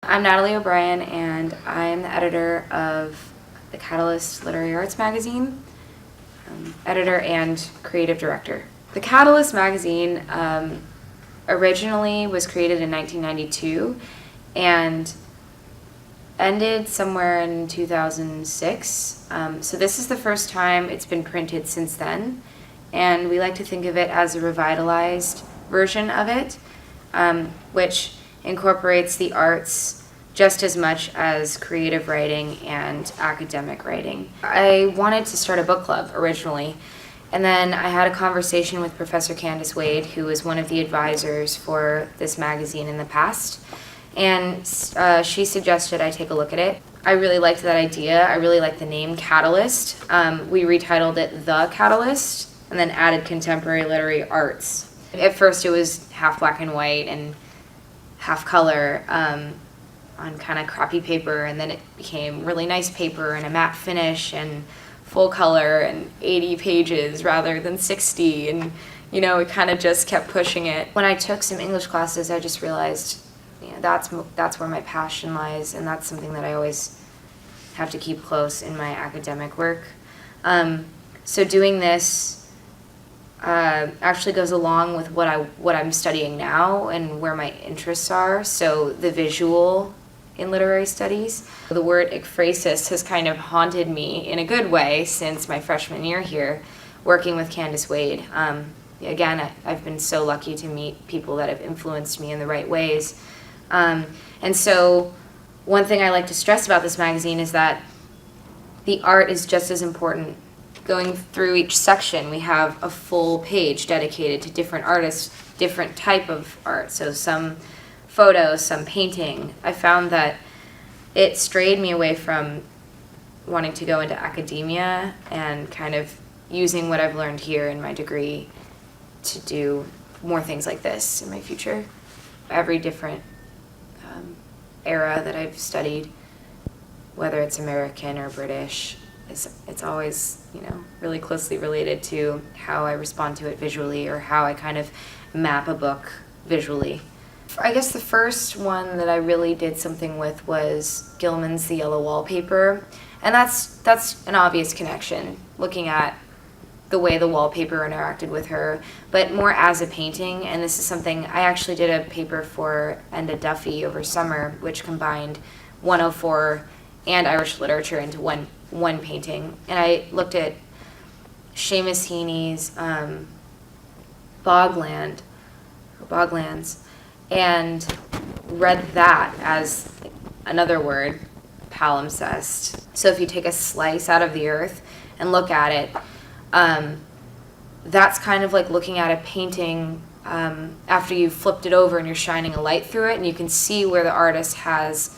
I'm Natalie O'Brien, and I'm the editor of the Catalyst Literary Arts magazine, editor and creative director. The Catalyst magazine originally was created in 1992 and ended somewhere in 2006. So this is the first time it's been printed since then, and we like to think of it as a revitalized version of it, which incorporates the arts just as much as creative writing and academic writing. I wanted to start a book club originally, and then I had a conversation with Professor Candace Wade, who was one of the advisors for this magazine in the past, and she suggested I take a look at it. I really liked that idea. I really liked the name Catalyst. We retitled it The Catalyst and then added contemporary literary arts. At first it was half black and white and half color on kind of crappy paper, and then it became really nice paper and a matte finish and full color and 80 pages rather than 60, and we kind of just kept pushing it. When I took some English classes, I just realized that's where my passion lies, and that's something that I always have to keep close in my academic work. So doing this actually goes along with what I'm studying now and where my interests are. So the visual in literary studies. The word ekphrasis has kind of haunted me in a good way since my freshman year here, working with Candace Wade. Again, I've been so lucky to meet people that have influenced me in the right ways. And so one thing I like to stress about this magazine is that the art is just as important. Going through each section, we have a full page dedicated to different artists, different type of art. So some photos, some painting. I found that it strayed me away from wanting to go into academia and kind of using what I've learned here in my degree to do more things like this in my future. Every different era that I've studied, whether it's American or British, it's always, really closely related to how I respond to it visually or how I kind of map a book visually. I guess the first one that I really did something with was Gilman's The Yellow Wallpaper, and that's an obvious connection, looking at the way the wallpaper interacted with her, but more as a painting. And this is something I actually did a paper for Enda Duffy over summer, which combined 104 and Irish literature into one painting. And I looked at Seamus Heaney's Boglands, and read that as another word, palimpsest. So if you take a slice out of the earth and look at it, that's kind of like looking at a painting after you've flipped it over and you're shining a light through it, and you can see where the artist has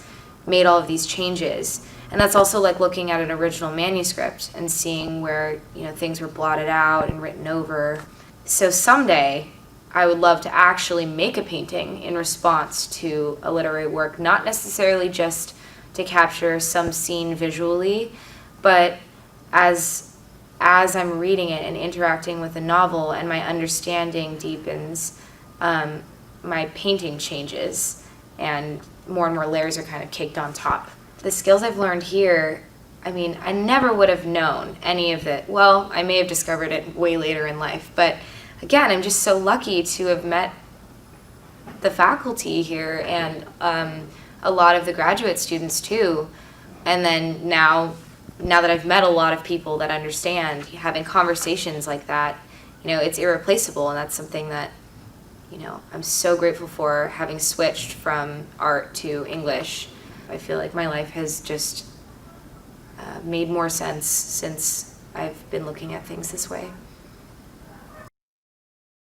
made all of these changes. And that's also like looking at an original manuscript and seeing where things were blotted out and written over. So someday I would love to actually make a painting in response to a literary work, not necessarily just to capture some scene visually, but as I'm reading it and interacting with the novel and my understanding deepens, my painting changes and more layers are kind of caked on top. The skills I've learned here, I never would have known any of it. Well, I may have discovered it way later in life, but again, I'm just so lucky to have met the faculty here and a lot of the graduate students too. And then now that I've met a lot of people that understand, having conversations like that, it's irreplaceable, and that's something that, I'm so grateful for, having switched from art to English. I feel like my life has just made more sense since I've been looking at things this way.